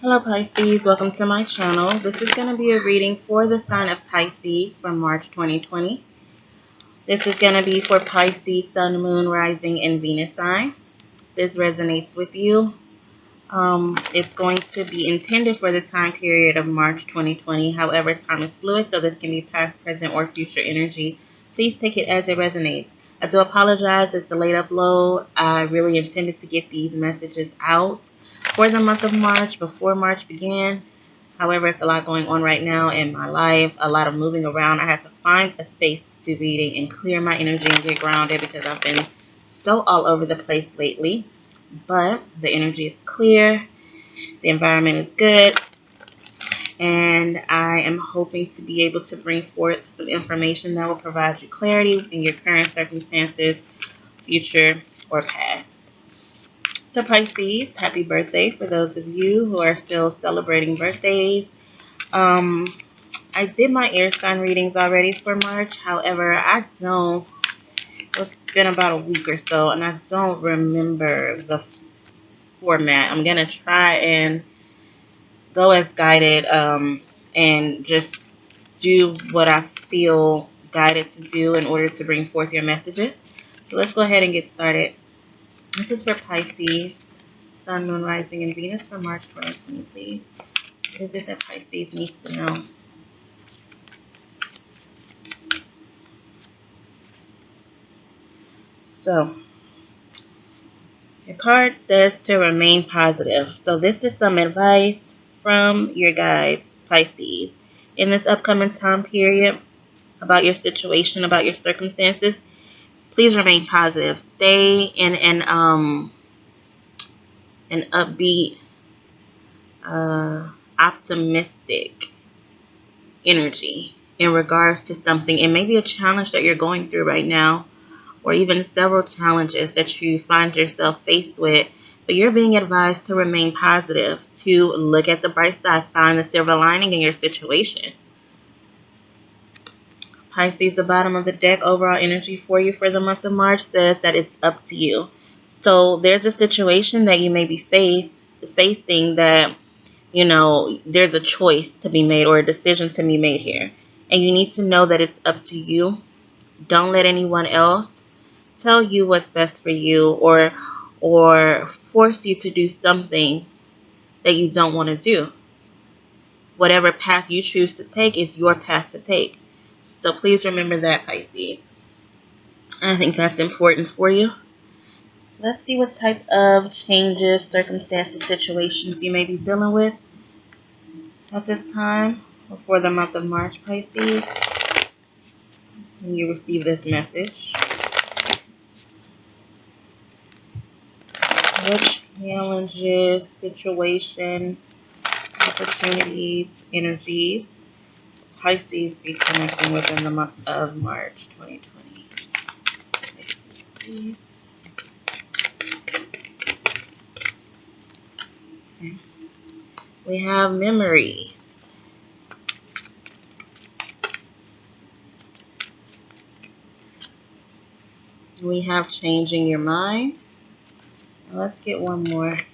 Hello Pisces, welcome to my channel. This is going to be a reading for the sign of Pisces for March 2020. This is going to be for Pisces, Sun, Moon, Rising, and Venus sign. This resonates with you. It's going to be intended for the time period of March 2020. However, time is fluid, so this can be past, present, or future energy. Please take it as it resonates. I do apologize, it's a late upload. I really intended to get these messages out for the month of March, before March began. However, it's a lot going on right now in my life, a lot of moving around. I had to find a space to do reading and clear my energy and get grounded because I've been so all over the place lately. But the energy is clear, the environment is good, and I am hoping to be able to bring forth some information that will provide you clarity in your current circumstances, future, or past. So Pisces, happy birthday for those of you who are still celebrating birthdays. Um, I did my air sign readings already for March. However, it's been about a week or so, and I don't remember the format. I'm going to try and go as guided and just do what I feel guided to do in order to bring forth your messages. So let's go ahead and get started. This is for Pisces, Sun, Moon, Rising, and Venus for March 2020, please. What is it that Pisces needs to know? So, your card says to remain positive. So this is some advice from your guides, Pisces. In this upcoming time period, about your situation, about your circumstances, please remain positive. Stay in an upbeat, optimistic energy in regards to something. It may be a challenge that you're going through right now, or even several challenges that you find yourself faced with, but you're being advised to remain positive, to look at the bright side, find the silver lining in your situation. Pisces, the bottom of the deck, overall energy for you for the month of March says that it's up to you. So there's a situation that you may be facing that, there's a choice to be made or a decision to be made here. And you need to know that it's up to you. Don't let anyone else tell you what's best for you or force you to do something that you don't want to do. Whatever path you choose to take is your path to take. So please remember that, Pisces. I think that's important for you. Let's see what type of changes, circumstances, situations you may be dealing with at this time before the month of March, Pisces. When you receive this message, what challenges, situations, opportunities, energies Pisces be connecting with in the month of March 2020? Pisces, please. Okay. We have memory. We have changing your mind. Now let's get one more. Okay.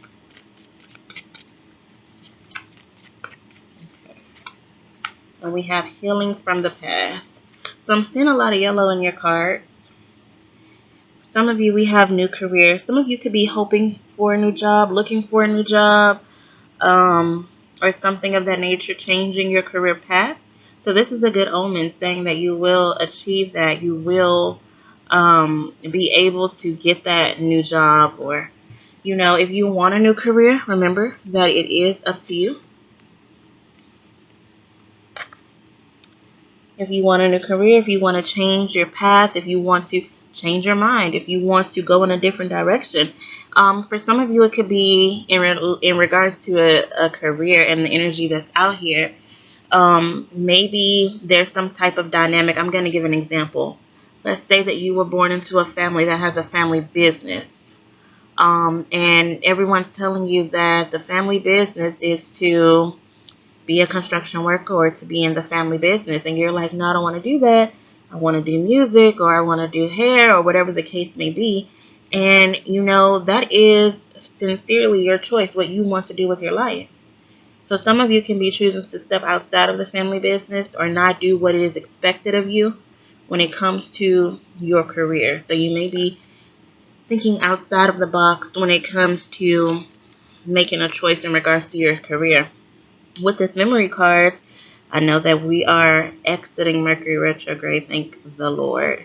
And we have healing from the past. So I'm seeing a lot of yellow in your cards. Some of you, we have new careers. Some of you could be hoping for a new job, looking for a new job, or something of that nature, changing your career path. So this is a good omen, saying that you will achieve that. You will be able to get that new job, or, if you want a new career, remember that it is up to you. If you want a new career, if you want to change your path, if you want to change your mind, if you want to go in a different direction. For some of you, it could be in regards to a career and the energy that's out here. Maybe there's some type of dynamic. I'm going to give an example. Let's say that you were born into a family that has a family business. And everyone's telling you that the family business is to be a construction worker or to be in the family business. And you're like, no, I don't want to do that. I want to do music, or I want to do hair, or whatever the case may be. And, that is sincerely your choice, what you want to do with your life. So some of you can be choosing to step outside of the family business or not do what it is expected of you when it comes to your career. So you may be thinking outside of the box when it comes to making a choice in regards to your career. With this memory card, I know that we are exiting Mercury retrograde, thank the Lord.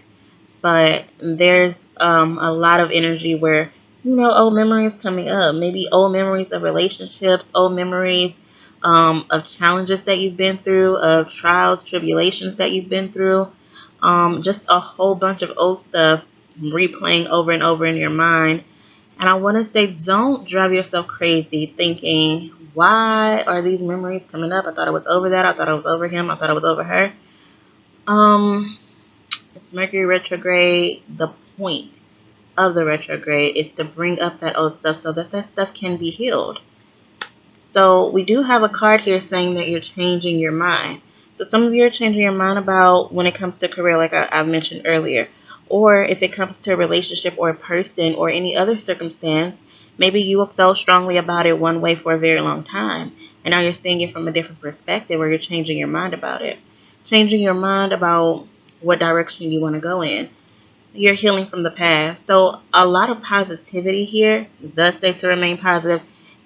But there's a lot of energy where, old memories coming up. Maybe old memories of relationships, old memories of challenges that you've been through, of trials, tribulations that you've been through. Just a whole bunch of old stuff replaying over and over in your mind. And I want to say, don't drive yourself crazy thinking, why are these memories coming up? I thought it was over that. I thought it was over him. I thought it was over her. It's Mercury retrograde. The point of the retrograde is to bring up that old stuff so that that stuff can be healed. So we do have a card here saying that you're changing your mind. So some of you are changing your mind about when it comes to career, like I've mentioned earlier. Or if it comes to a relationship or a person or any other circumstance, maybe you have felt strongly about it one way for a very long time. And now you're seeing it from a different perspective, or you're changing your mind about it. Changing your mind about what direction you want to go in. You're healing from the past. So a lot of positivity here. It does say to remain positive.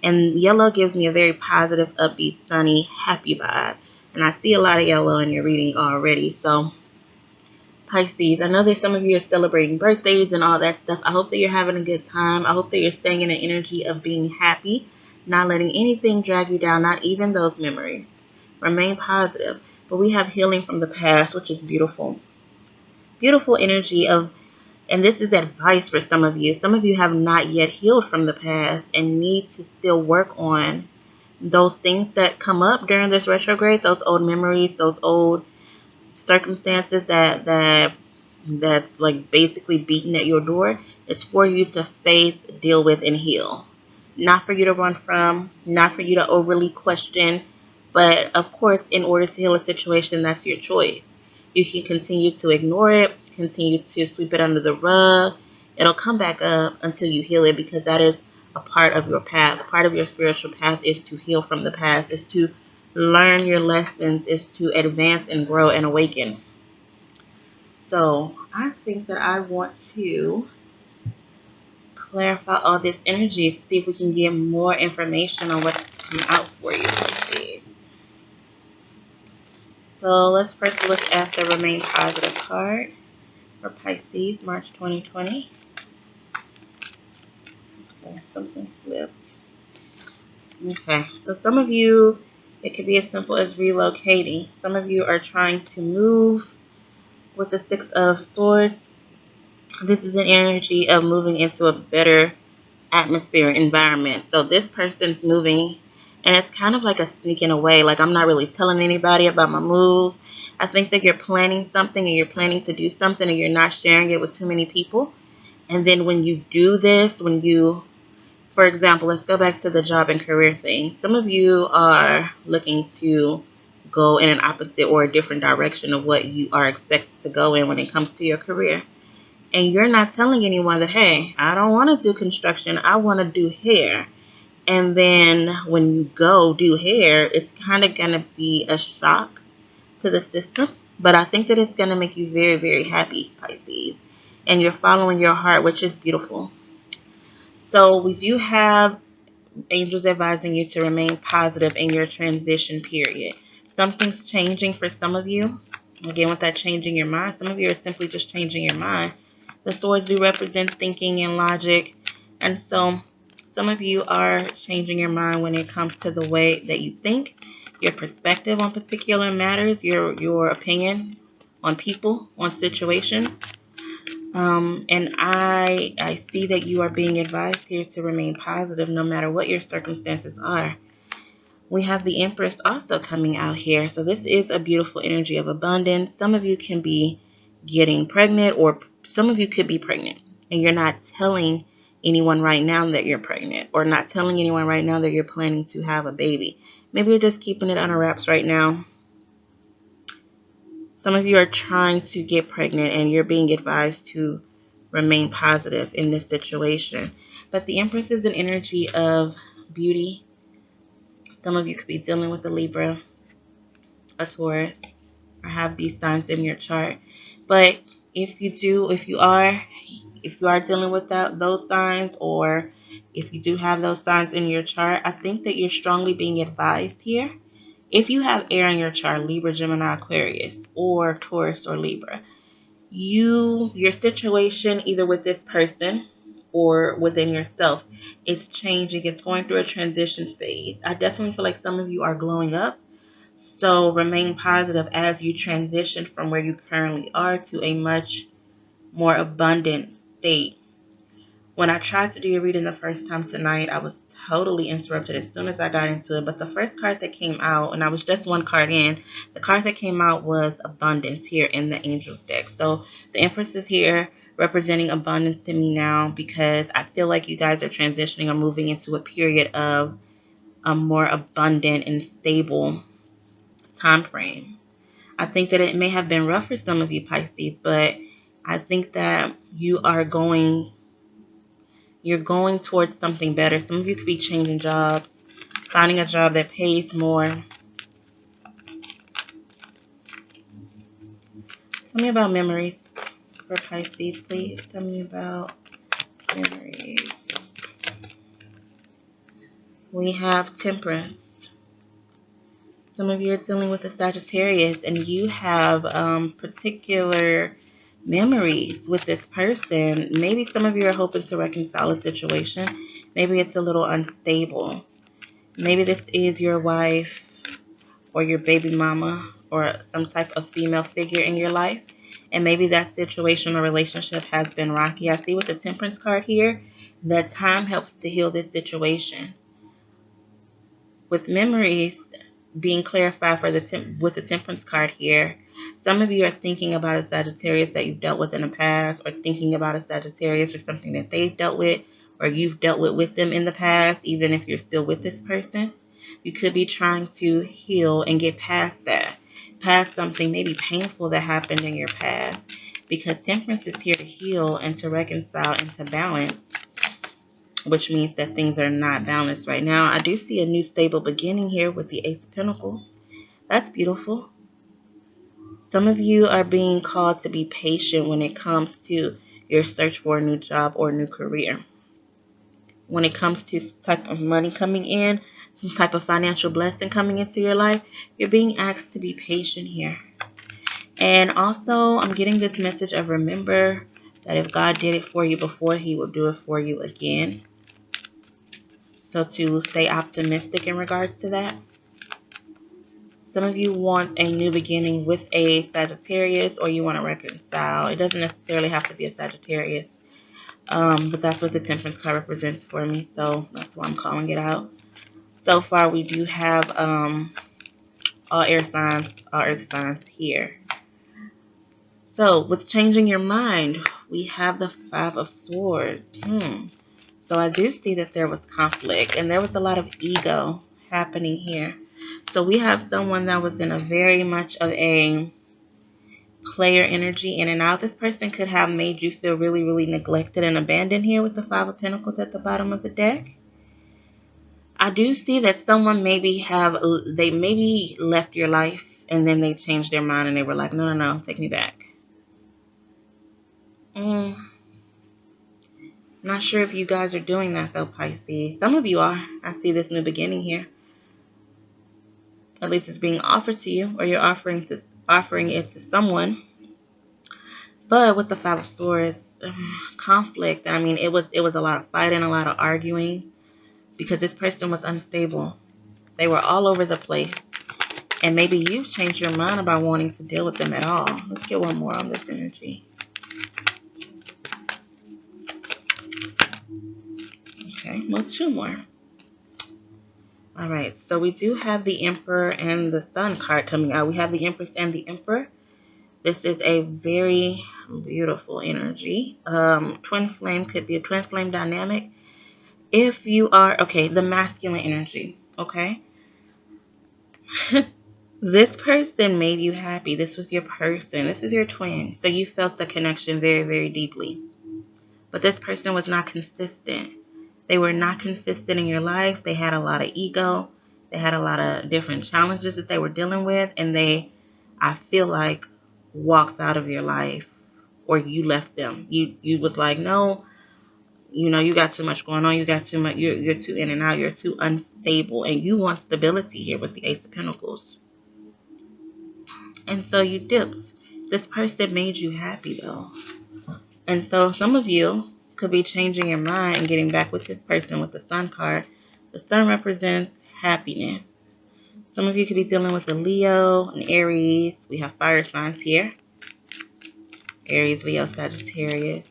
And yellow gives me a very positive, upbeat, sunny, happy vibe. And I see a lot of yellow in your reading already. So Pisces, I know that some of you are celebrating birthdays and all that stuff. I hope that you're having a good time. I hope that you're staying in an energy of being happy, not letting anything drag you down, not even those memories. Remain positive. But we have healing from the past, which is beautiful. Beautiful energy of, and this is advice for some of you. Some of you have not yet healed from the past and need to still work on those things that come up during this retrograde, those old memories, those old circumstances that's like basically beating at your door. It's for you to face, deal with, and heal. Not for you to run from, not for you to overly question, but of course, in order to heal a situation, that's your choice. You can continue to ignore it, continue to sweep it under the rug. It'll come back up until you heal it, because that is a part of your path. A part of your spiritual path is to heal from the past, is to learn your lessons, is to advance and grow and awaken. So I think that I want to clarify all this energy, see if we can get more information on what's coming out for you, Pisces. So let's first look at the Remain Positive card for Pisces, March 2020. Okay, something flipped. Okay, so some of you, it could be as simple as relocating. Some of you are trying to move with the Six of Swords. This is an energy of moving into a better atmosphere, environment. So this person's moving, and it's kind of like a sneaking away. Like, I'm not really telling anybody about my moves. I think that you're planning something, and you're planning to do something, and you're not sharing it with too many people. And then when you do this, for example, let's go back to the job and career thing. Some of you are looking to go in an opposite or a different direction of what you are expected to go in when it comes to your career. And you're not telling anyone that, hey, I don't want to do construction, I want to do hair. And then when you go do hair, it's kind of going to be a shock to the system. But I think that it's going to make you very, very happy, Pisces. And you're following your heart, which is beautiful. So we do have angels advising you to remain positive in your transition period. Something's changing for some of you. Again, with that changing your mind, some of you are simply just changing your mind. The swords do represent thinking and logic. And so some of you are changing your mind when it comes to the way that you think, your perspective on particular matters, your opinion on people, on situations. And I see that you are being advised here to remain positive no matter what your circumstances are. We have the Empress also coming out here. So this is a beautiful energy of abundance. Some of you can be getting pregnant, or some of you could be pregnant, and you're not telling anyone right now that you're pregnant, or not telling anyone right now that you're planning to have a baby. Maybe you're just keeping it under wraps right now. Some of you are trying to get pregnant, and you're being advised to remain positive in this situation. But the Empress is an energy of beauty, Some of you could be dealing with a Libra, a Taurus, or have these signs in your chart. But if you are dealing with those signs, or if you do have those signs in your chart, I think that you're strongly being advised here. If you have air in your chart, Libra, Gemini, Aquarius, or Taurus or Libra, your situation either with this person or within yourself is changing. It's going through a transition phase. I definitely feel like some of you are glowing up. So remain positive as you transition from where you currently are to a much more abundant state. When I tried to do your reading the first time tonight, I was totally interrupted as soon as I got into it. But the first card that came out, and I was just one card in, the card that came out was abundance here in the Angels deck. So the Empress is here representing abundance to me now, because I feel like you guys are transitioning or moving into a period of a more abundant and stable time frame. I think that it may have been rough for some of you Pisces, but I think that you're going towards something better. Some of you could be changing jobs, finding a job that pays more. Tell me about memories for Pisces, please. Tell me about memories. We have Temperance. Some of you are dealing with a Sagittarius, and you have particular memories with this person. Maybe some of you are hoping to reconcile a situation. Maybe it's a little unstable. Maybe this is your wife or your baby mama or some type of female figure in your life. And maybe that situation or relationship has been rocky. I see with the Temperance card here that time helps to heal this situation. With memories being clarified for with the Temperance card here, some of you are thinking about a Sagittarius that you've dealt with in the past, or thinking about a Sagittarius or something that they've dealt with, or you've dealt with them in the past, even if you're still with this person. You could be trying to heal and get past that, past something maybe painful that happened in your past, because Temperance is here to heal and to reconcile and to balance, which means that things are not balanced right now. I do see a new stable beginning here with the Ace of Pentacles. That's beautiful. Some of you are being called to be patient when it comes to your search for a new job or a new career. When it comes to some type of money coming in, some type of financial blessing coming into your life, you're being asked to be patient here. And also, I'm getting this message of remember that if God did it for you before, He will do it for you again. So to stay optimistic in regards to that. Some of you want a new beginning with a Sagittarius, or you want to reconcile. It doesn't necessarily have to be a Sagittarius. But that's what the Temperance card represents for me. So that's why I'm calling it out. So far, we do have all air signs, all earth signs here. So with changing your mind, we have the Five of Swords. So I do see that there was conflict, and there was a lot of ego happening here. So we have someone that was in a very much of a player energy in and out. This person could have made you feel really, really neglected and abandoned here with the Five of Pentacles at the bottom of the deck. I do see that someone maybe left your life, and then they changed their mind and they were like, no, take me back. Not sure if you guys are doing that though, Pisces. Some of you are. I see this new beginning here. At least it's being offered to you, or you're offering it to someone. But with the Five of Swords, conflict. I mean, it was a lot of fighting, a lot of arguing, because this person was unstable. They were all over the place, and maybe you've changed your mind about wanting to deal with them at all. Let's get one more on this energy. Okay, well, two more. All right, so we do have the Emperor and the Sun card coming out. We have the Empress and the Emperor. This is a very beautiful energy. Twin flame could be a twin flame dynamic. If you are, okay, the masculine energy, okay? This person made you happy. This was your person. This is your twin. So you felt the connection very, very deeply. But this person was not consistent. They were not consistent in your life. They had a lot of ego. They had a lot of different challenges that they were dealing with, and they, I feel like, walked out of your life, or you left them. You was like, no, you got too much going on. You got too much. You're too in and out. You're too unstable, and you want stability here with the Ace of Pentacles. And so you dipped. This person made you happy though, and so some of you could be changing your mind and getting back with this person with the Sun card. The Sun represents happiness. Some of you could be dealing with a Leo, an Aries. We have fire signs here. Aries, Leo, Sagittarius.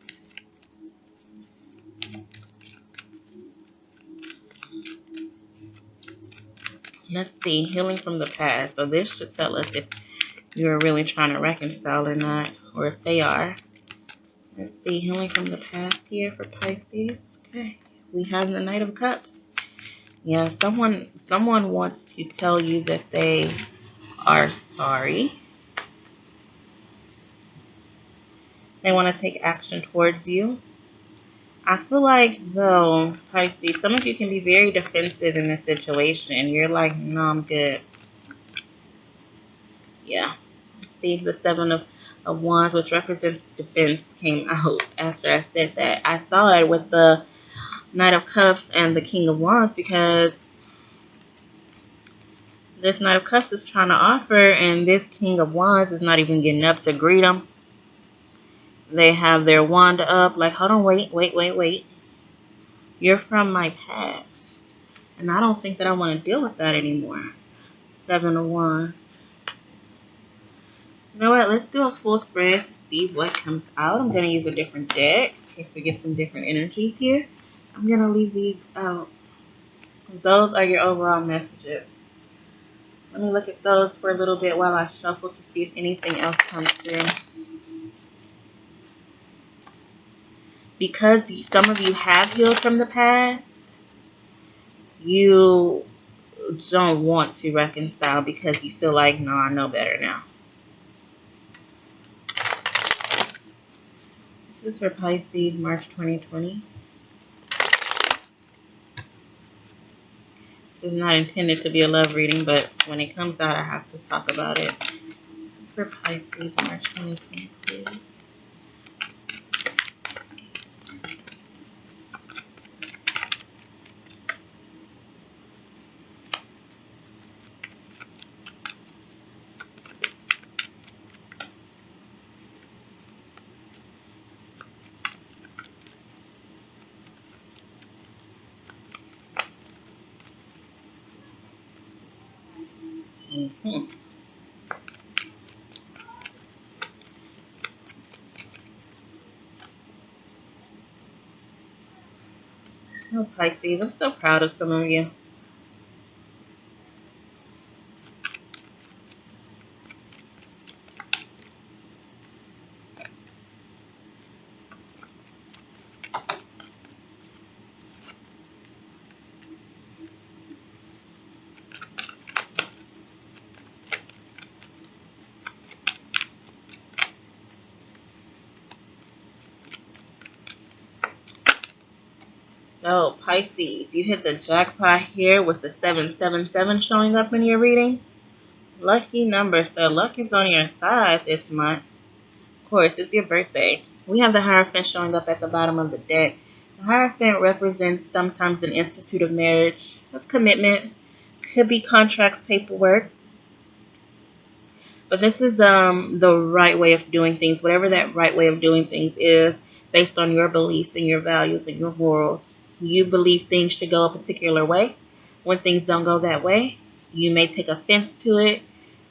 Let's see, healing from the past. So this should tell us if you're really trying to reconcile or not, or if they are. Let's see, healing from the past here for Pisces. Okay, we have the Knight of Cups. Yeah, someone wants to tell you that they are sorry. They want to take action towards you. I feel like, though, Pisces, some of you can be very defensive in this situation. You're like, no, I'm good. Yeah. See, the Seven of Wands, which represents defense, came out after I said that. I saw it with the Knight of Cups and the King of Wands because this Knight of Cups is trying to offer, and this King of Wands is not even getting up to greet them. They have their wand up, like, hold on, wait. You're from my past, and I don't think that I want to deal with that anymore. Seven of Wands. You know what? Let's do a full spread to see what comes out. I'm going to use a different deck in case we get some different energies here. I'm going to leave these out because those are your overall messages. Let me look at those for a little bit while I shuffle to see if anything else comes through. Because some of you have healed from the past, you don't want to reconcile because you feel like, no, I know better now. This is for Pisces, March 2020. This is not intended to be a love reading, but when it comes out, I have to talk about it. This is for Pisces, March 2020, please. Oh, Pisces, I'm so proud of some of you. So, Pisces, you hit the jackpot here with the 777 showing up in your reading. Lucky number, so luck is on your side this month. Of course, it's your birthday. We have the Hierophant showing up at the bottom of the deck. The Hierophant represents sometimes an institute of marriage, of commitment. Could be contracts, paperwork. But this is the right way of doing things, whatever that right way of doing things is, based on your beliefs and your values and your morals. You believe things should go a particular way. When things don't go that way, you may take offense to it.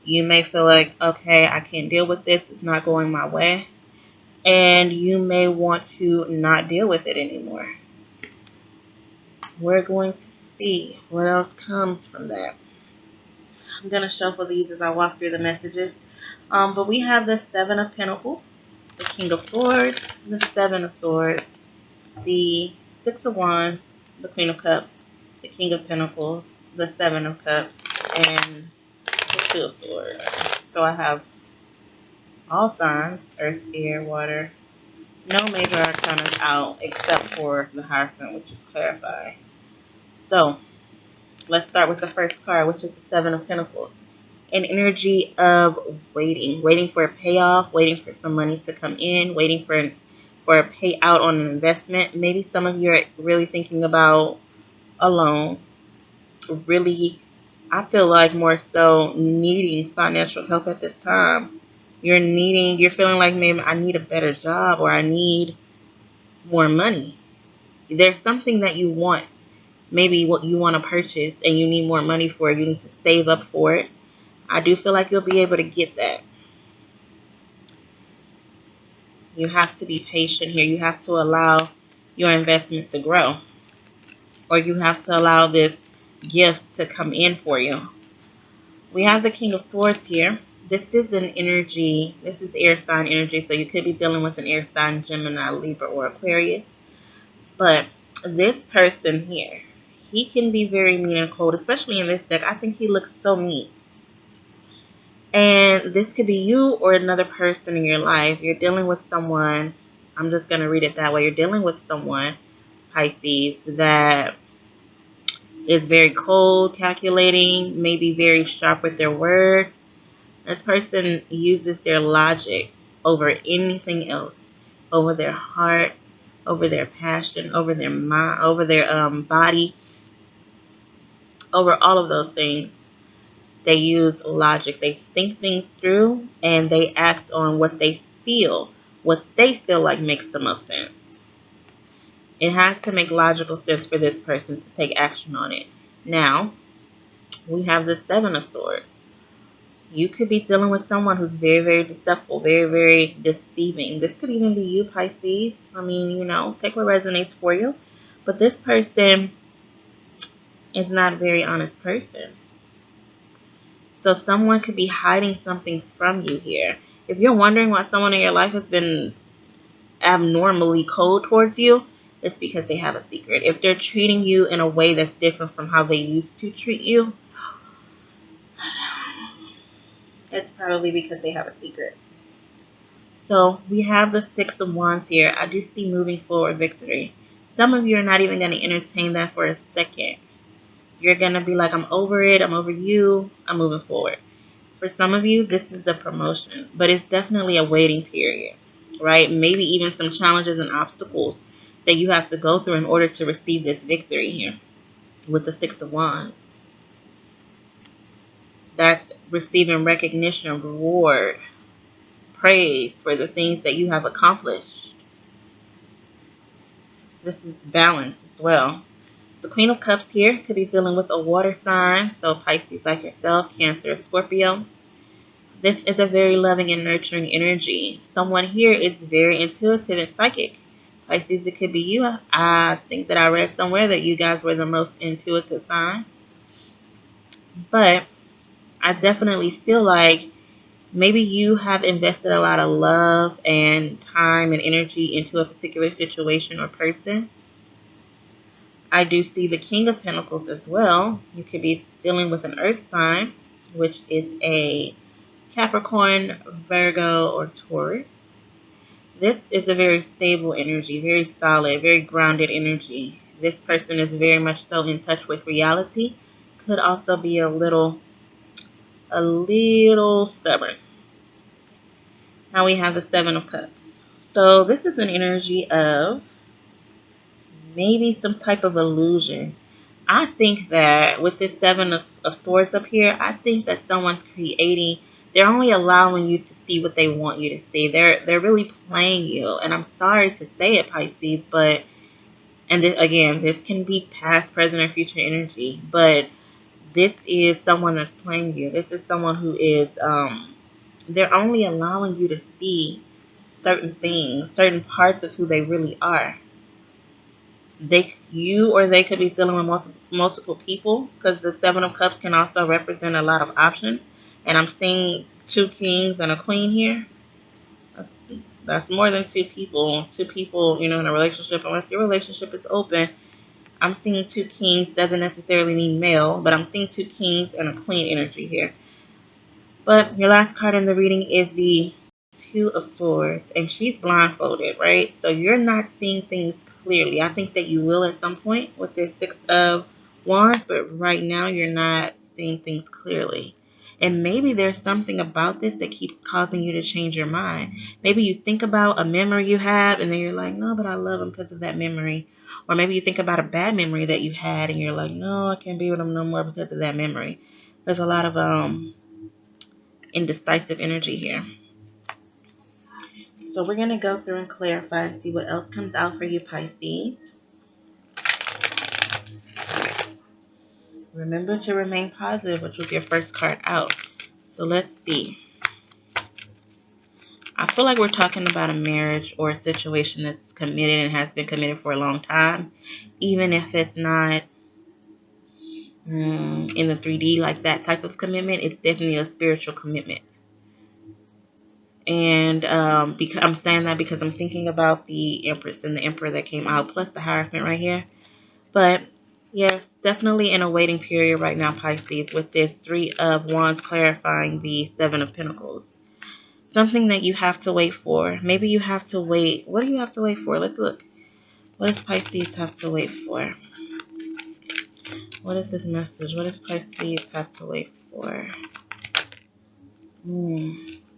You may feel like, okay, I can't deal with this. It's not going my way. And you may want to not deal with it anymore. We're going to see what else comes from that. I'm going to shuffle these as I walk through the messages. But we have the Seven of Pentacles, the King of Swords, the Seven of Swords, the Six of Wands, the Queen of Cups, the King of Pentacles, the Seven of Cups, and the Two of Swords. So I have all signs, earth, air, water. No major arcana out except for the Hierophant, which is clarified. So Let's start with the first card, which is the Seven of Pentacles. An energy of waiting for a payoff, waiting for some money to come in, waiting for a payout on an investment. Maybe some of you are really thinking about a loan. Really, I feel like more so needing financial help at this time. You're feeling like maybe I need a better job or I need more money. There's something that you want, maybe what you want to purchase and you need more money for it. You need to save up for it. I do feel like you'll be able to get that. You have to be patient here. You have to allow your investment to grow, or you have to allow this gift to come in for you. We have the King of Swords here. This is an energy, this is air sign energy, so you could be dealing with an air sign, Gemini, Libra, or Aquarius. But this person here, he can be very mean and cold, especially in this deck. I think he looks so mean. And this could be you or another person in your life. You're dealing with someone, I'm just going to read it that way. You're dealing with someone, Pisces, that is very cold, calculating, maybe very sharp with their words. This person uses their logic over anything else, over their heart, over their passion, over their mind, over their body, over all of those things. They use logic. They think things through and they act on what they feel like makes the most sense. It has to make logical sense for this person to take action on it. Now, we have the Seven of Swords. You could be dealing with someone who's very, very deceptive, very, very deceiving. This could even be you, Pisces. I mean, take what resonates for you. But this person is not a very honest person. So someone could be hiding something from you here. If you're wondering why someone in your life has been abnormally cold towards you, it's because they have a secret. If they're treating you in a way that's different from how they used to treat you, it's probably because they have a secret. So we have the Six of Wands here. I do see moving forward victory. Some of you are not even going to entertain that for a second. You're going to be like, I'm over it. I'm over you. I'm moving forward. For some of you, this is the promotion, but it's definitely a waiting period, right? Maybe even some challenges and obstacles that you have to go through in order to receive this victory here with the Six of Wands. That's receiving recognition, reward, praise for the things that you have accomplished. This is balance as well. The Queen of Cups here could be dealing with a water sign, so Pisces like yourself, Cancer, Scorpio. This is a very loving and nurturing energy. Someone here is very intuitive and psychic. Pisces, it could be you. I think that I read somewhere that you guys were the most intuitive sign. But I definitely feel like maybe you have invested a lot of love and time and energy into a particular situation or person. I do see the King of Pentacles as well. You could be dealing with an earth sign, which is a Capricorn, Virgo, or Taurus. This is a very stable energy, very solid, very grounded energy. This person is very much so in touch with reality. Could also be a little stubborn. Now we have the Seven of Cups. So this is an energy of maybe some type of illusion. I think that with this Seven of Swords up here, I think that someone's they're only allowing you to see what they want you to see. They're really playing you. And I'm sorry to say it, Pisces, but, and this, again, this can be past, present, or future energy, but this is someone that's playing you. This is someone who is, they're only allowing you to see certain things, certain parts of who they really are. You or they could be dealing with multiple people, because the Seven of Cups can also represent a lot of options. And I'm seeing two kings and a queen here. That's more than two people. Two people, in a relationship, unless your relationship is open. I'm seeing two kings. Doesn't necessarily mean male, but I'm seeing two kings and a queen energy here. But your last card in the reading is the Two of Swords, and she's blindfolded, right? So you're not seeing things clearly. I think that you will at some point with this Six of Wands, but right now you're not seeing things clearly. And maybe there's something about this that keeps causing you to change your mind. Maybe you think about a memory you have and then you're like, no, but I love him because of that memory. Or maybe you think about a bad memory that you had and you're like, no, I can't be with him no more because of that memory. There's a lot of indecisive energy here. So we're going to go through and clarify and see what else comes out for you, Pisces. Remember to remain positive, which was your first card out. So let's see. I feel like we're talking about a marriage or a situation that's committed and has been committed for a long time. Even if it's not in the 3D, like that type of commitment, it's definitely a spiritual commitment. And because I'm saying that because I'm thinking about the Empress and the Emperor that came out, plus the Hierophant right here. But yes, definitely in a waiting period right now, Pisces, with this Three of Wands clarifying the Seven of Pentacles. Something that you have to wait for. Maybe you have to wait. What do you have to wait for? Let's look. What does Pisces have to wait for? What is this message? What does Pisces have to wait for?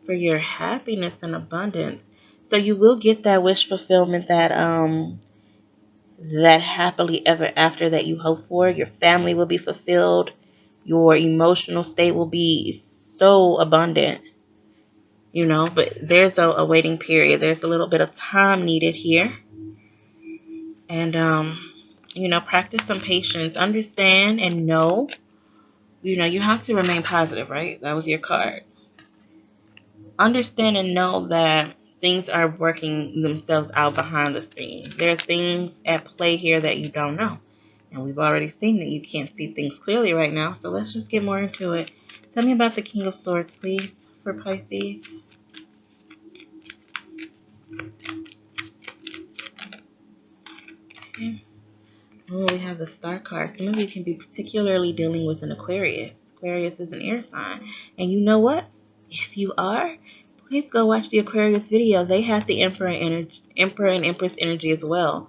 For your happiness and abundance. So you will get that wish fulfillment, that happily ever after that you hope for. Your family will be fulfilled. Your emotional state will be so abundant. But there's a waiting period. There's a little bit of time needed here. And, practice some patience. Understand and know. You have to remain positive, right? That was your card. Understand and know that things are working themselves out behind the scenes. There are things at play here that you don't know. And we've already seen that you can't see things clearly right now. So let's just get more into it. Tell me about the King of Swords, please, for Pisces. Okay. Oh, we have the Star card. Some of you can be particularly dealing with an Aquarius. Aquarius is an air sign. And you know what? If you are, please go watch the Aquarius video. They had the Emperor and Empress energy as well.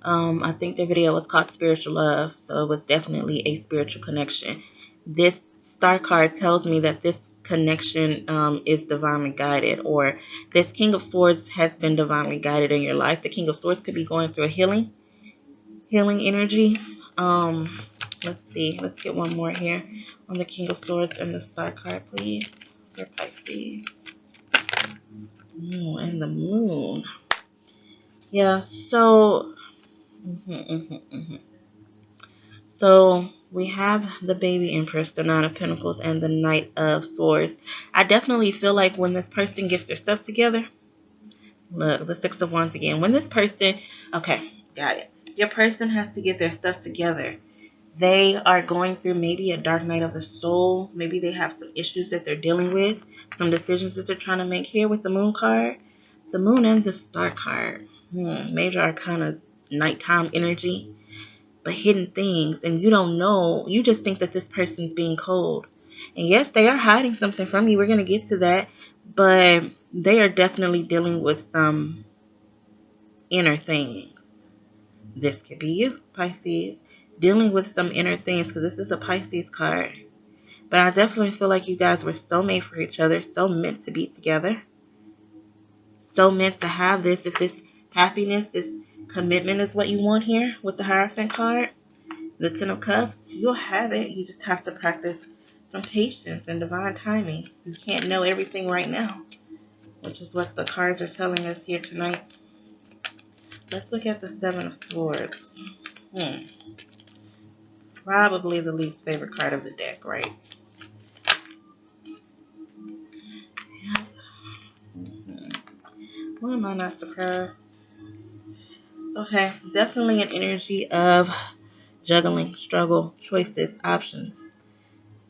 I think the video was called Spiritual Love, so it was definitely a spiritual connection. This Star card tells me that this connection is divinely guided, or this King of Swords has been divinely guided in your life. The King of Swords could be going through a healing energy. Let's see. Let's get one more here on the King of Swords and the Star card, please. For Pisces. And the Moon. Yeah, so so we have the baby Empress, the Nine of Pentacles, and the Knight of Swords. I definitely feel like when this person gets their stuff together, look, the Six of Wands again. When this person, okay, got it. Your person has to get their stuff together. They are going through maybe a dark night of the soul. Maybe they have some issues that they're dealing with, some decisions that they're trying to make here with the Moon card. The Moon and the Star card. Major Arcana, nighttime energy, but hidden things. And you don't know. You just think that this person's being cold. And yes, they are hiding something from you. We're going to get to that. But they are definitely dealing with some inner things. This could be you, Pisces, dealing with some inner things, because this is a Pisces card. But I definitely feel like you guys were so made for each other, so meant to be together, so meant to have this. If this happiness, this commitment is what you want here with the Hierophant card, the Ten of Cups, you'll have it. You just have to practice some patience and divine timing. You can't know everything right now, which is what the cards are telling us here tonight. Let's look at the Seven of Swords. Probably the least favorite card of the deck, right? Yep. Why am I not surprised? Okay, definitely an energy of juggling, struggle, choices, options.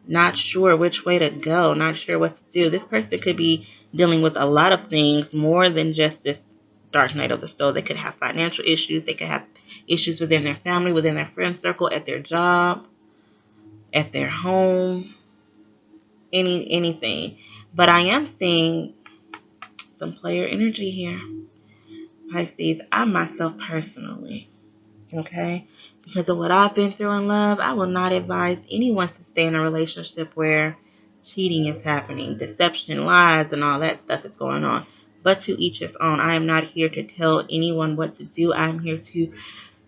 Not sure which way to go, not sure what to do. This person could be dealing with a lot of things more than just this dark night of the soul. They could have financial issues. They could have issues within their family, within their friend circle, at their job, at their home, anything. But I am seeing some player energy here, Pisces. I myself personally, okay, Because of what I've been through in love, I will not advise anyone to stay in a relationship where cheating is happening, deception, lies, and all that stuff is going on. But to each his own. I am not here to tell anyone what to do. I am here to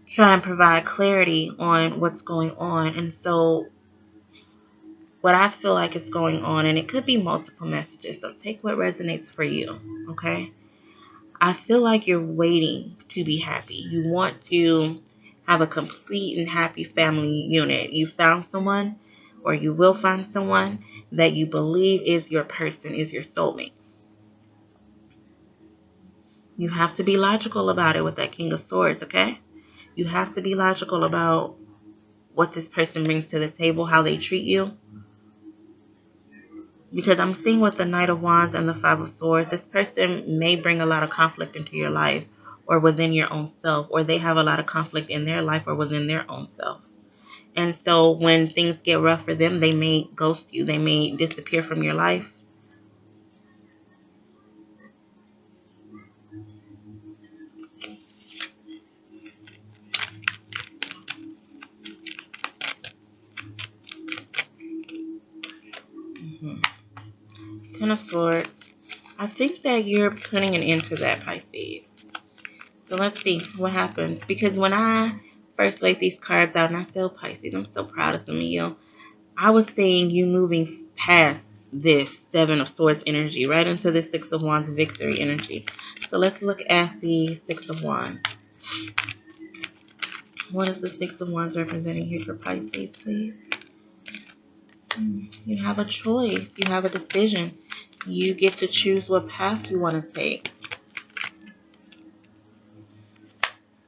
try and provide clarity on what's going on. And so what I feel like is going on, and it could be multiple messages, so take what resonates for you, okay? I feel like you're waiting to be happy. You want to have a complete and happy family unit. You found someone, or you will find someone that you believe is your person, is your soulmate. You have to be logical about it with that King of Swords, okay? You have to be logical about what this person brings to the table, how they treat you. Because I'm seeing with the Knight of Wands and the Five of Swords, this person may bring a lot of conflict into your life or within your own self, or they have a lot of conflict in their life or within their own self. And so when things get rough for them, they may ghost you. They may disappear from your life. Mm-hmm. Ten of Swords. I think that you're putting an end to that, Pisces. So let's see what happens. Because when I first laid these cards out, and I said, Pisces, I'm so proud of some of you. I was seeing you moving past this Seven of Swords energy right into the Six of Wands victory energy. So let's look at the Six of Wands. What is the Six of Wands representing here for Pisces, please? You have a choice. You have a decision. You get to choose what path you want to take.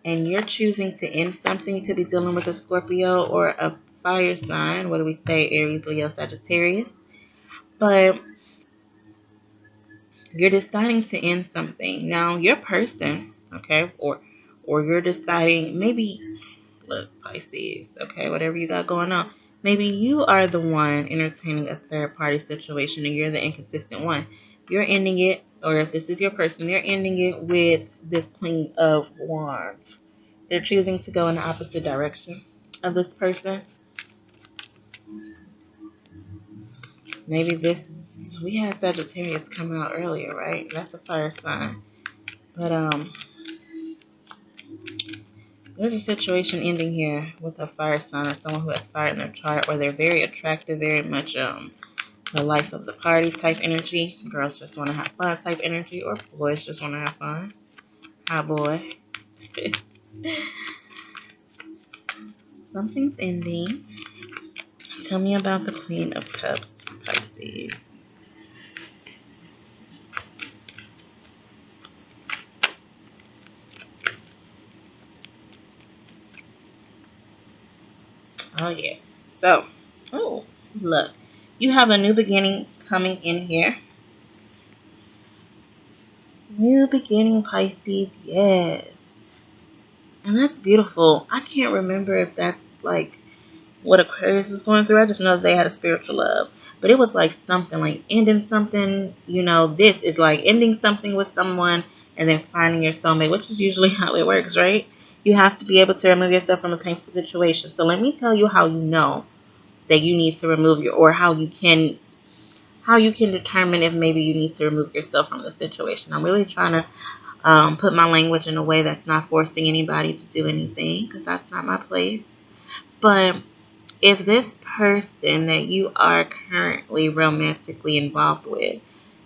And you're choosing to end something. You could be dealing with a Scorpio or a fire sign. What do we say? Aries, Leo, Sagittarius. But you're deciding to end something. Now, your person, okay, or you're deciding, maybe, look, Pisces, okay, whatever you got going on, maybe you are the one entertaining a third party situation and you're the inconsistent one. You're ending it, or if this is your person, they're ending it with this Queen of Wands. They're choosing to go in the opposite direction of this person. Maybe this, we had Sagittarius come out earlier, right? That's a fire sign. But there's a situation ending here with a fire sign or someone who has fire in their chart, where they're very attractive, very much the life of the party type energy. Girls just want to have fun type energy, or boys just want to have fun. Hi, boy. Something's ending. Tell me about the Queen of Cups, Pisces. Oh, yes. So, oh, look. You have a new beginning coming in here. New beginning, Pisces. Yes. And that's beautiful. I can't remember if that's like what Aquarius was going through. I just know they had a spiritual love. But it was like something like ending something. You know, this is like ending something with someone and then finding your soulmate, which is usually how it works, right? You have to be able to remove yourself from a painful situation. So let me tell you how you know that you need to remove your, or how you can determine if maybe you need to remove yourself from the situation. I'm really trying to put my language in a way that's not forcing anybody to do anything, because that's not my place. But if this person that you are currently romantically involved with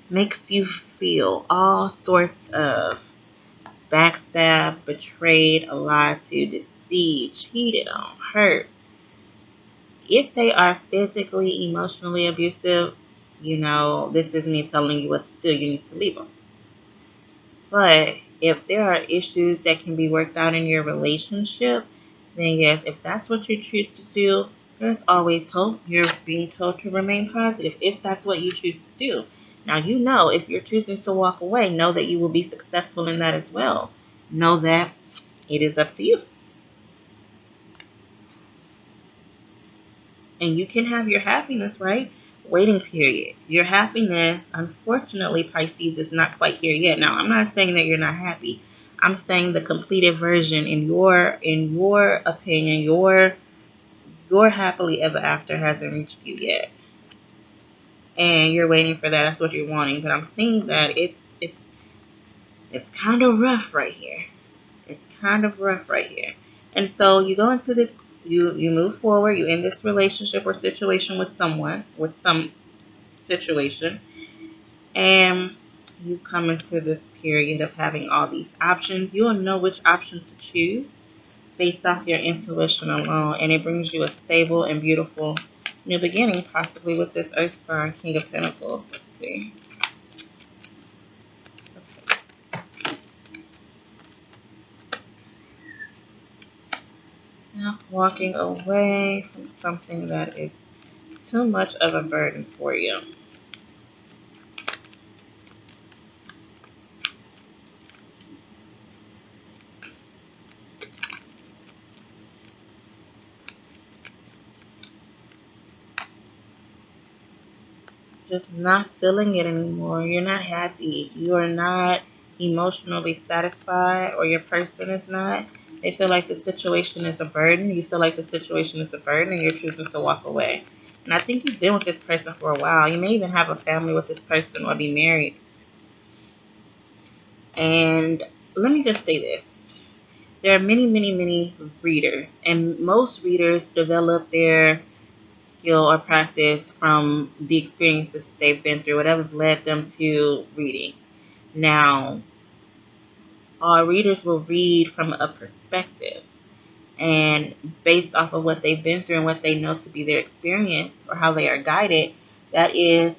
makes you feel all sorts of backstabbed, betrayed, lied to, deceived, cheated on, hurt, if they are physically, emotionally abusive, you know, this is me telling you what to do. You need to leave them. But if there are issues that can be worked out in your relationship, then yes, if that's what you choose to do, there's always hope. You're being told to remain positive if that's what you choose to do. Now, you know, if you're choosing to walk away, know that you will be successful in that as well. Know that it is up to you. And you can have your happiness, right? Waiting period. Your happiness, unfortunately, Pisces, is not quite here yet. Now, I'm not saying that you're not happy. I'm saying the completed version in your opinion, your happily ever after hasn't reached you yet. And you're waiting for that. That's what you're wanting. But I'm seeing that it's kind of rough right here. It's kind of rough right here. And so you go into this, you move forward, you end this relationship or situation with someone, with some situation, and you come into this period of having all these options. You'll know which option to choose based off your intuition alone, and it brings you a stable and beautiful new beginning, possibly with this Earth Star King of Pentacles. Let's see. Now, walking away from something that is too much of a burden for you. Just not feeling it anymore. You're not happy. You are not emotionally satisfied, or your person is not. They feel like the situation is a burden. You feel like the situation is a burden, and you're choosing to walk away. And I think you've been with this person for a while. You may even have a family with this person or be married. And let me just say this. There are many, many, many readers, and most readers develop their skill or practice from the experiences they've been through, whatever led them to reading. Now, all readers will read from a perspective, and based off of what they've been through and what they know to be their experience or how they are guided, that is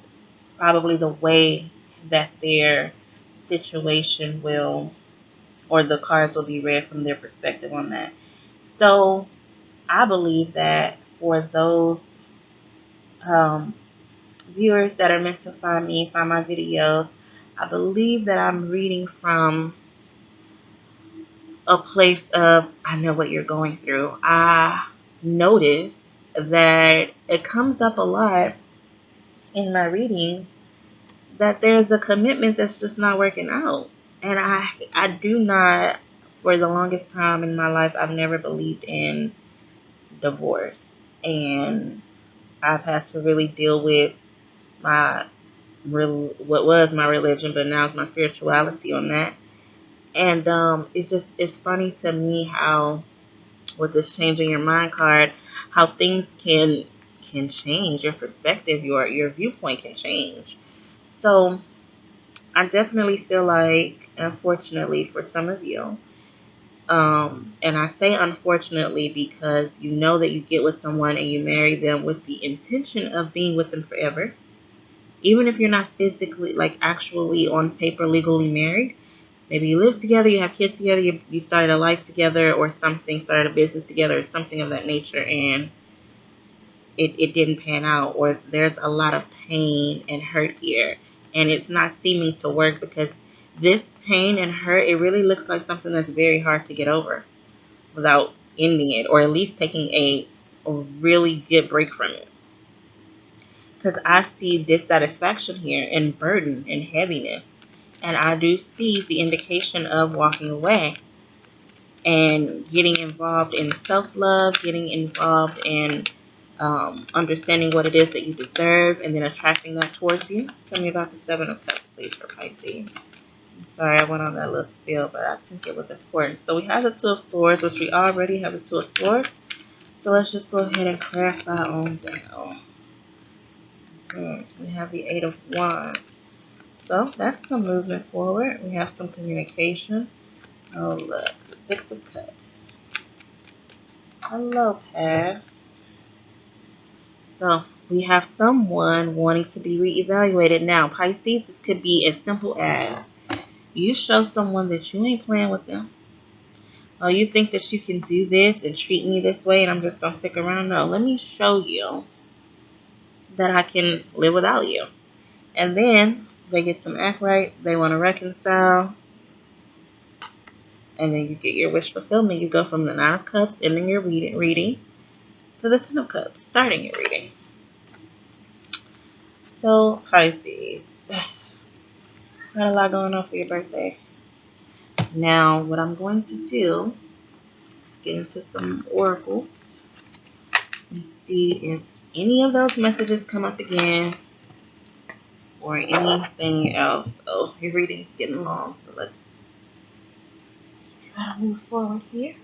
probably the way that their situation will, or the cards will be read from their perspective on that. So I believe that for those um, viewers that are meant to find me, find my videos, I believe that I'm reading from a place of, I know what you're going through. I notice that it comes up a lot in my reading that there's a commitment that's just not working out. And I do not, for the longest time in my life, I've never believed in divorce. And I've had to really deal with my what was my religion, but now it's my spirituality on that. And it's funny to me how, with this changing your mind card, how things can change. Your perspective, your viewpoint can change. So I definitely feel like, unfortunately for some of you, and I say unfortunately because you know that you get with someone and you marry them with the intention of being with them forever. Even if you're not physically, like actually on paper, legally married, maybe you live together, you have kids together, you started a life together or something, started a business together or something of that nature, and it didn't pan out, or there's a lot of pain and hurt here, and it's not seeming to work because this pain and hurt, it really looks like something that's very hard to get over without ending it, or at least taking a really good break from it. Because I see dissatisfaction here and burden and heaviness. And I do see the indication of walking away and getting involved in self-love, getting involved in understanding what it is that you deserve, and then attracting that towards you. Tell me about the Seven of Cups, please, for Pisces. I'm sorry I went on that little spiel, but I think it was important. So we have the Two of Swords, which we already have the Two of Swords. So let's just go ahead and clarify on down. We have the Eight of Wands. So that's some movement forward. We have some communication. Oh, look. The Six of Cups. Hello, past. So we have someone wanting to be reevaluated. Now, Pisces, this could be as simple as you show someone that you ain't playing with them. Oh, you think that you can do this and treat me this way and I'm just going to stick around? No, let me show you that I can live without you. And then they get some act right. They want to reconcile. And then you get your wish fulfillment. You go from the Nine of Cups, ending your reading, to the Ten of Cups, starting your reading. So, Pisces, got a lot going on for your birthday. Now, what I'm going to do is get into some oracles and see if any of those messages come up again or anything else. Oh, your reading's getting long, so let's try to move forward here.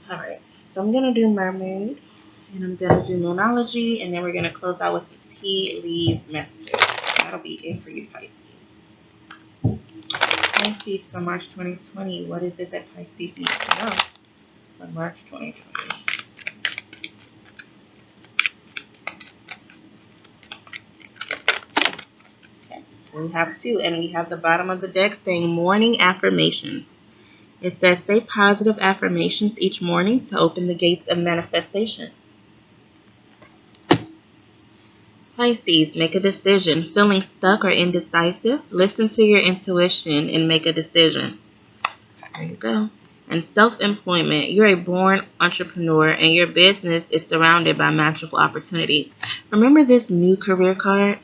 Alright, so I'm going to do Mermaid, and I'm going to do Moonology, and then we're going to close out with some tea leaf messages. That'll be it for you, Pisces. Pisces for March 2020. What is it that Pisces needs to know for March 2020? Okay, we have two, and we have the bottom of the deck saying morning affirmations. It says, say positive affirmations each morning to open the gates of manifestation. Pisces, make a decision. Feeling stuck or indecisive? Listen to your intuition and make a decision. There you go. And self-employment. You're a born entrepreneur and your business is surrounded by magical opportunities. Remember this new career card,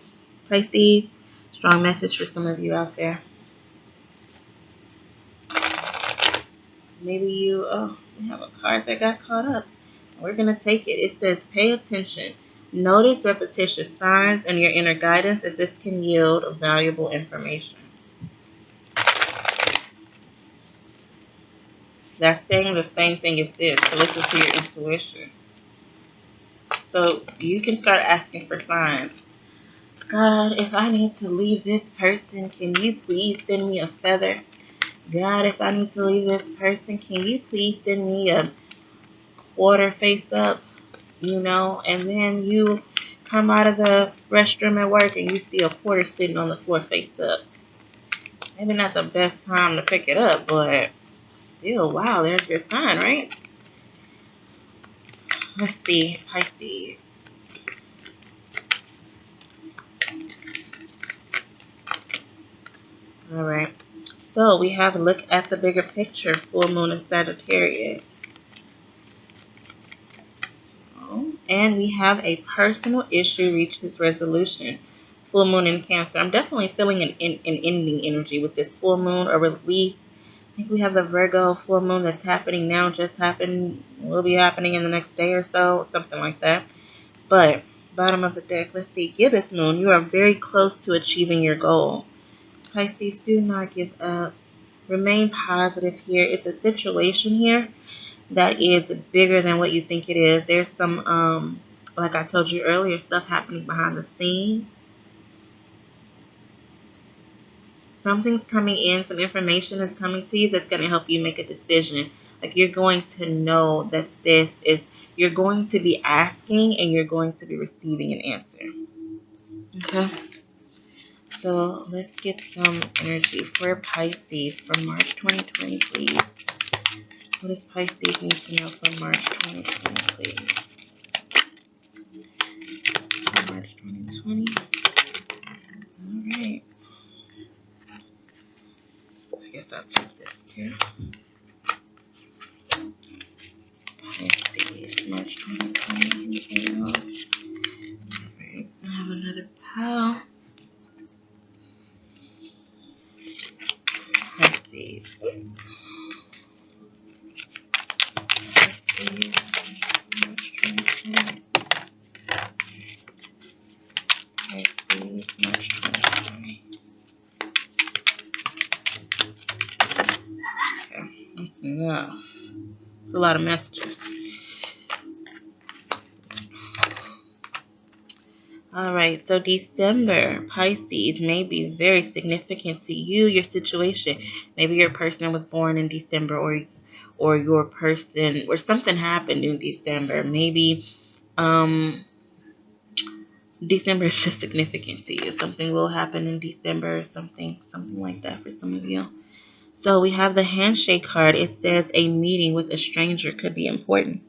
Pisces? Strong message for some of you out there. Maybe we have a card that got caught up. We're going to take it. It says, pay attention. Notice repetitious signs and your inner guidance as this can yield valuable information. That's saying the same thing as this, to listen to your intuition. So you can start asking for signs. God, if I need to leave this person, can you please send me a feather? God, if I need to leave this person, can you please send me a quarter face up? And then you come out of the restroom at work and you see a quarter sitting on the floor face up. Maybe not the best time to pick it up, but still, wow, there's your sign, right? Let's see, Pisces. All right. So we have a look at the bigger picture, full moon in Sagittarius. And we have a personal issue reaches resolution. Full moon in Cancer. I'm definitely feeling an ending energy with this full moon or release. I think we have the Virgo full moon that's happening now, just happened, will be happening in the next day or so, something like that. But bottom of the deck, let's see, Gibbous moon. You are very close to achieving your goal. Pisces, do not give up. Remain positive here. It's a situation here that is bigger than what you think it is. There's some, like I told you earlier, stuff happening behind the scenes. Something's coming in, some information is coming to you that's going to help you make a decision. Like you're going to know that you're going to be asking and you're going to be receiving an answer. Okay? So let's get some energy for Pisces for March 2020, please. What does Pisces need to know for March 2020, please? March 2020. All right. I guess I'll take this too. Pisces, March 2020. Anything else? All right. I have another pile. Pisces. Pisces, March 2020. Pisces, March 2020. Okay, that's enough. It's a lot of messages. All right, so December, Pisces, may be very significant to you, your situation. Maybe your person was born in December or your person, or something happened in December. Maybe December is just significant to you. Something will happen in December, something like that for some of you. So we have the handshake card. It says a meeting with a stranger could be important.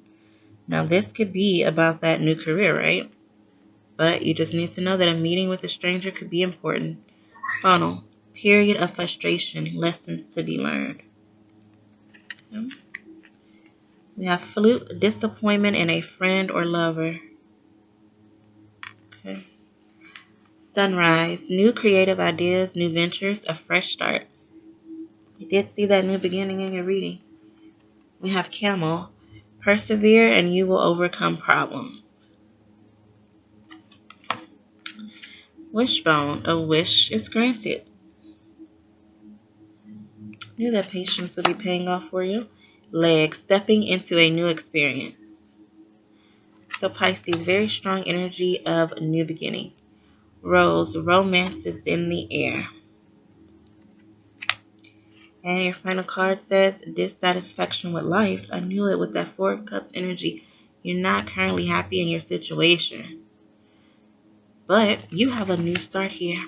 Now this could be about that new career, right? But you just need to know that a meeting with a stranger could be important. Funnel. Period of frustration. Lessons to be learned. Okay. We have flute. Disappointment in a friend or lover. Okay. Sunrise. New creative ideas, new ventures, a fresh start. You did see that new beginning in your reading. We have Camel. Persevere and you will overcome problems. Wishbone. A wish is granted. Knew that patience would be paying off for you. Leg. Stepping into a new experience. So Pisces, very strong energy of new beginning. Rose. Romance is in the air. And your final card says dissatisfaction with life. I knew it with that Four of Cups energy. You're not currently happy in your situation. But you have a new start here.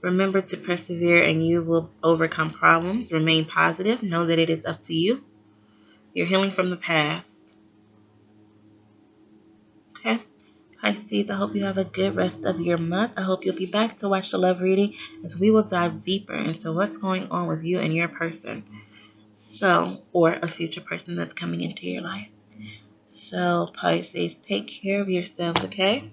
Remember to persevere and you will overcome problems. Remain positive. Know that it is up to you. You're healing from the past. Okay? Pisces, I hope you have a good rest of your month. I hope you'll be back to watch the love reading as we will dive deeper into what's going on with you and your person. So, or a future person that's coming into your life. So, Pisces, take care of yourselves, okay?